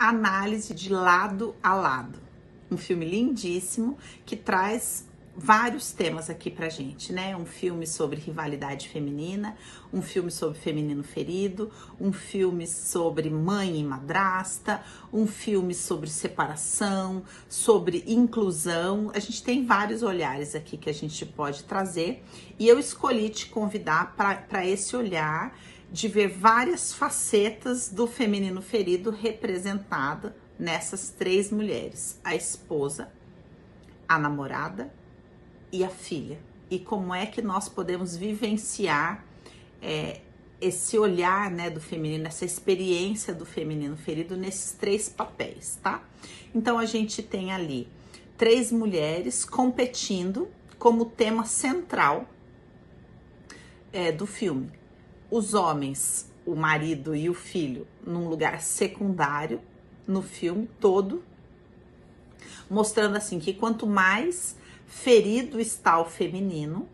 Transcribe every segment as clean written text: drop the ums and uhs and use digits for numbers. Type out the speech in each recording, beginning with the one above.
análise de lado a lado. Um filme lindíssimo que traz vários temas aqui pra gente, né? Um filme sobre rivalidade feminina, um filme sobre feminino ferido, um filme sobre mãe e madrasta, um filme sobre separação, sobre inclusão. A gente tem vários olhares aqui que a gente pode trazer e eu escolhi te convidar para esse olhar de ver várias facetas do feminino ferido representada nessas três mulheres: a esposa, a namorada e a filha. E como é que nós podemos vivenciar esse olhar, né, do feminino, essa experiência do feminino ferido nesses três papéis, tá? Então a gente tem ali três mulheres competindo como tema central do filme. Os homens, o marido e o filho, num lugar secundário no filme todo, mostrando assim que quanto mais ferido está o feminino,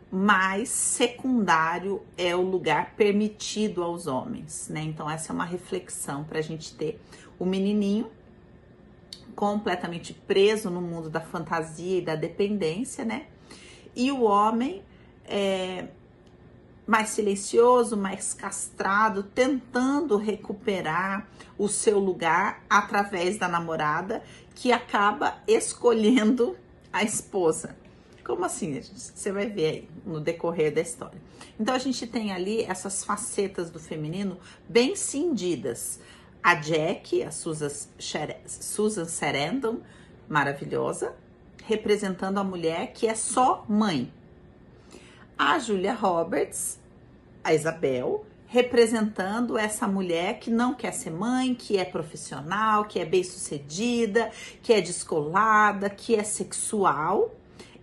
mais secundário é o lugar permitido aos homens, né? Então essa é uma reflexão para a gente ter o menininho completamente preso no mundo da fantasia e da dependência, né? E o homem mais silencioso, mais castrado, tentando recuperar o seu lugar através da namorada, que acaba escolhendo a esposa. Como assim, gente? Você vai ver aí no decorrer da história. Então a gente tem ali essas facetas do feminino bem cindidas. A Jack, a Susan Sarandon, maravilhosa, representando a mulher que é só mãe. A Julia Roberts, a Isabel, representando essa mulher que não quer ser mãe, que é profissional, que é bem-sucedida, que é descolada, que é sexual,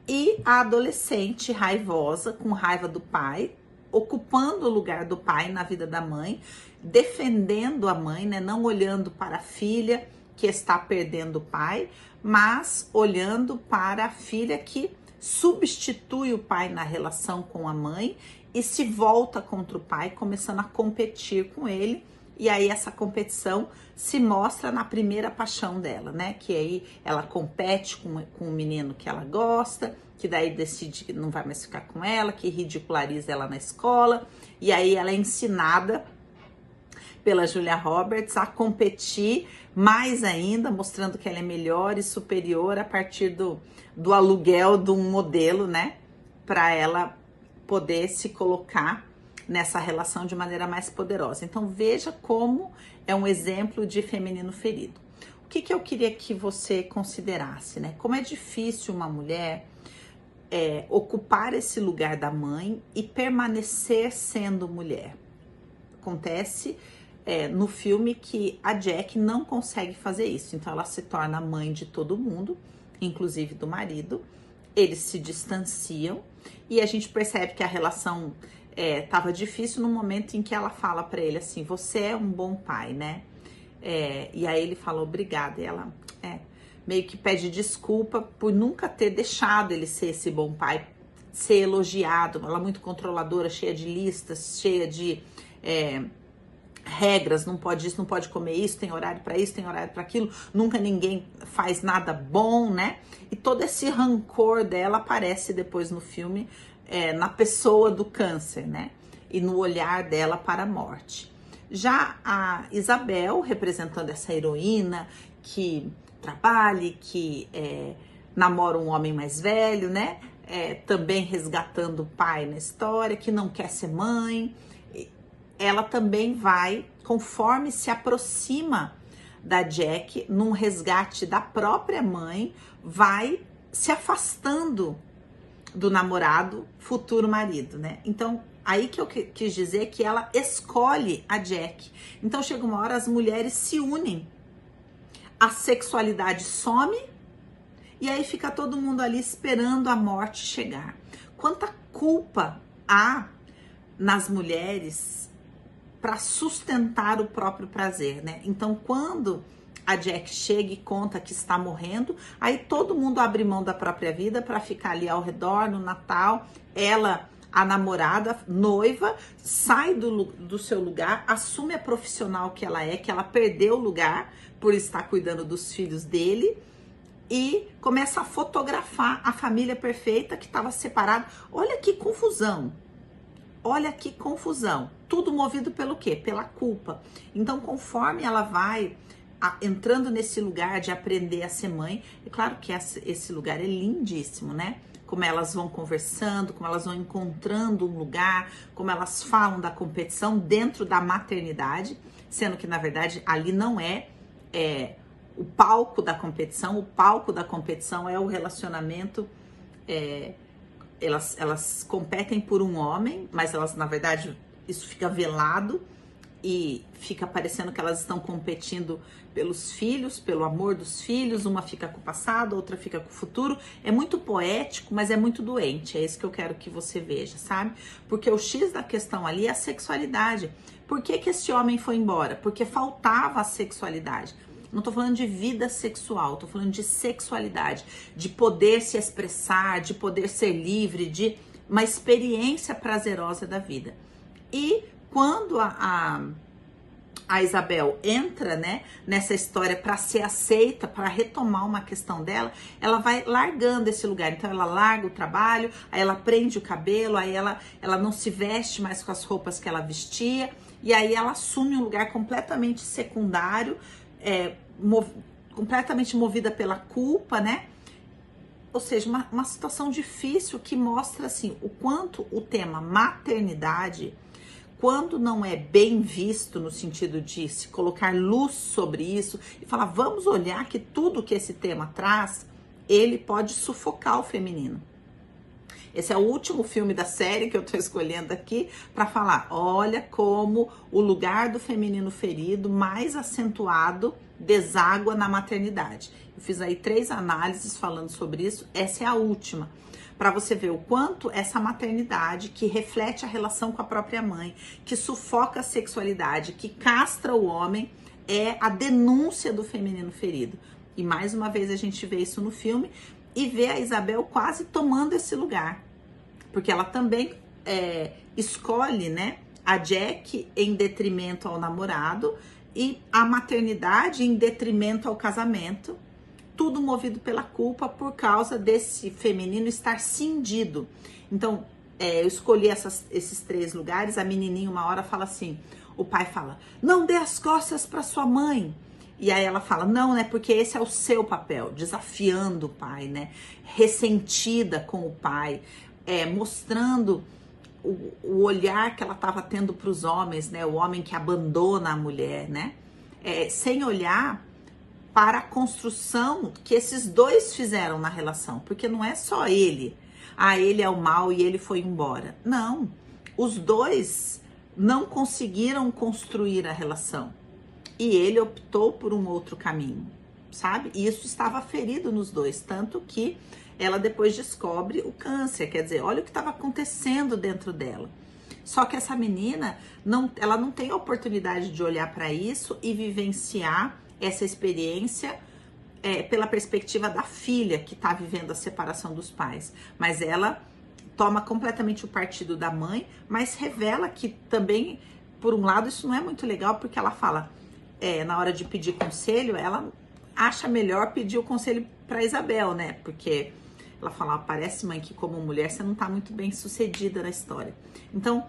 e a adolescente raivosa, com raiva do pai, ocupando o lugar do pai na vida da mãe, defendendo a mãe, né? Não olhando para a filha que está perdendo o pai, mas olhando para a filha que substitui o pai na relação com a mãe e se volta contra o pai, começando a competir com ele. E aí essa competição se mostra na primeira paixão dela, né? Que aí ela compete com o menino que ela gosta, que daí decide que não vai mais ficar com ela, que ridiculariza ela na escola. E aí ela é ensinada pela Julia Roberts a competir mais ainda, mostrando que ela é melhor e superior a partir do aluguel de um modelo, né? Para ela poder se colocar nessa relação de maneira mais poderosa. Então veja como é um exemplo de feminino ferido. O que eu queria que você considerasse, né? Como é difícil uma mulher ocupar esse lugar da mãe e permanecer sendo mulher. Acontece no filme que a Jack não consegue fazer isso. Então ela se torna mãe de todo mundo, inclusive do marido. Eles se distanciam e a gente percebe que a relação tava difícil no momento em que ela fala para ele assim: você é um bom pai, né? E aí ele fala obrigada, e ela meio que pede desculpa por nunca ter deixado ele ser esse bom pai, ser elogiado. Ela é muito controladora, cheia de listas, cheia de regras, não pode isso, não pode comer isso, tem horário para isso, tem horário para aquilo, nunca ninguém faz nada bom, né? E todo esse rancor dela aparece depois no filme, na pessoa do câncer, né? E no olhar dela para a morte. Já a Isabel, representando essa heroína que trabalha, que namora um homem mais velho, né? Também resgatando o pai na história, que não quer ser mãe. Ela também vai, conforme se aproxima da Jack, num resgate da própria mãe, vai se afastando do namorado, futuro marido, né? Então, aí que eu quis dizer que ela escolhe a Jack. Então, chega uma hora, as mulheres se unem, a sexualidade some e aí fica todo mundo ali esperando a morte chegar. Quanta culpa há nas mulheres para sustentar o próprio prazer, né? Então, quando a Jack chega e conta que está morrendo, aí todo mundo abre mão da própria vida para ficar ali ao redor no Natal. Ela a namorada, noiva, sai do seu lugar, assume a profissional que ela perdeu o lugar por estar cuidando dos filhos dele e começa a fotografar a família perfeita que estava separada. Olha que confusão. Olha que confusão. Tudo movido pelo quê? Pela culpa. Então, conforme ela vai entrando nesse lugar de aprender a ser mãe, é claro que esse lugar é lindíssimo, né? Como elas vão conversando, como elas vão encontrando um lugar, como elas falam da competição dentro da maternidade, sendo que, na verdade, ali não é o palco da competição. O palco da competição é o relacionamento. Elas competem por um homem, mas elas, na verdade, isso fica velado e fica parecendo que elas estão competindo pelos filhos, pelo amor dos filhos. Uma fica com o passado, outra fica com o futuro. É muito poético, mas é muito doente. É isso que eu quero que você veja, sabe? Porque o X da questão ali é a sexualidade. Por que que esse homem foi embora? Porque faltava a sexualidade. Não tô falando de vida sexual, tô falando de sexualidade, de poder se expressar, de poder ser livre, de uma experiência prazerosa da vida. E quando a Isabel entra, né, nessa história para ser aceita, para retomar uma questão dela, ela vai largando esse lugar. Então ela larga o trabalho, aí ela prende o cabelo, aí ela não se veste mais com as roupas que ela vestia, e aí ela assume um lugar completamente secundário, completamente movida pela culpa, né? Ou seja, uma situação difícil que mostra assim o quanto o tema maternidade, quando não é bem visto no sentido de se colocar luz sobre isso e falar, vamos olhar que tudo que esse tema traz, ele pode sufocar o feminino. Esse é o último filme da série que eu tô escolhendo aqui para falar, olha como o lugar do feminino ferido mais acentuado deságua na maternidade. Eu fiz aí 3 análises falando sobre isso, essa é a última. Para você ver o quanto essa maternidade, que reflete a relação com a própria mãe, que sufoca a sexualidade, que castra o homem, é a denúncia do feminino ferido. E mais uma vez a gente vê isso no filme e vê a Isabel quase tomando esse lugar. Porque ela também escolhe, né, a Jack em detrimento ao namorado e a maternidade em detrimento ao casamento. Tudo movido pela culpa por causa desse feminino estar cindido. Então, eu escolhi esses 3 lugares. A menininha uma hora fala assim, o pai fala, não dê as costas para sua mãe. E aí ela fala, não, né, porque esse é o seu papel, desafiando o pai, né, ressentida com o pai, mostrando o olhar que ela estava tendo para os homens, né, o homem que abandona a mulher, né, sem olhar para a construção que esses dois fizeram na relação, porque não é só ele, ele é o mal e ele foi embora. Não, os dois não conseguiram construir a relação e ele optou por um outro caminho, sabe? E isso estava ferido nos dois, tanto que ela depois descobre o câncer, quer dizer, olha o que estava acontecendo dentro dela. Só que essa menina, ela não tem a oportunidade de olhar para isso e vivenciar essa experiência pela perspectiva da filha que está vivendo a separação dos pais. Mas ela toma completamente o partido da mãe, mas revela que também, por um lado, isso não é muito legal, porque ela fala, na hora de pedir conselho, ela acha melhor pedir o conselho para Isabel, né? Porque ela fala, parece, mãe, que como mulher você não tá muito bem sucedida na história. Então,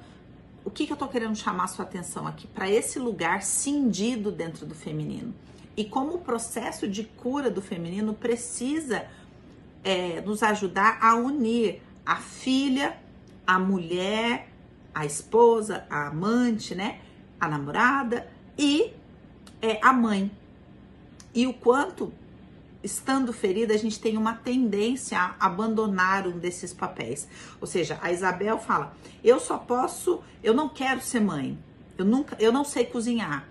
o que eu tô querendo chamar a sua atenção aqui? Para esse lugar cindido dentro do feminino. E como o processo de cura do feminino precisa nos ajudar a unir a filha, a mulher, a esposa, a amante, né? A namorada e a mãe. E o quanto, estando ferida, a gente tem uma tendência a abandonar um desses papéis. Ou seja, a Isabel fala, eu não quero ser mãe, eu não sei cozinhar.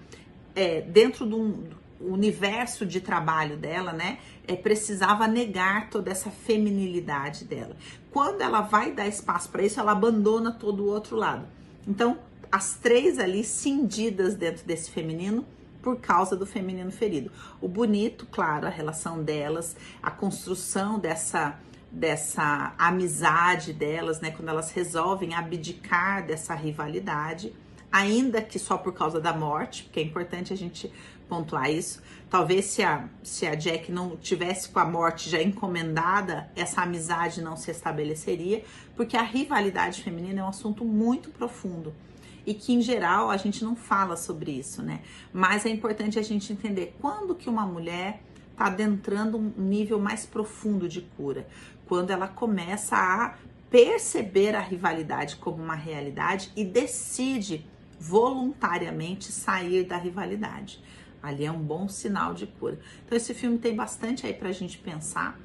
Dentro do universo de trabalho dela, né, precisava negar toda essa feminilidade dela. Quando ela vai dar espaço para isso, ela abandona todo o outro lado. Então, as 3 ali cindidas dentro desse feminino, por causa do feminino ferido. O bonito, claro, a relação delas, a construção dessa dessa amizade delas, né? Quando elas resolvem abdicar dessa rivalidade, ainda que só por causa da morte, porque é importante a gente pontuar isso. Talvez se a Jack não tivesse com a morte já encomendada, essa amizade não se estabeleceria, porque a rivalidade feminina é um assunto muito profundo e que em geral a gente não fala sobre isso, né? Mas é importante a gente entender quando que uma mulher está adentrando um nível mais profundo de cura, quando ela começa a perceber a rivalidade como uma realidade e decide voluntariamente sair da rivalidade. Ali é um bom sinal de cura. Então esse filme tem bastante aí pra gente pensar.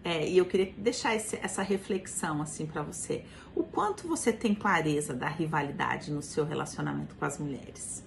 E eu queria deixar essa reflexão assim para você. O quanto você tem clareza da rivalidade no seu relacionamento com as mulheres?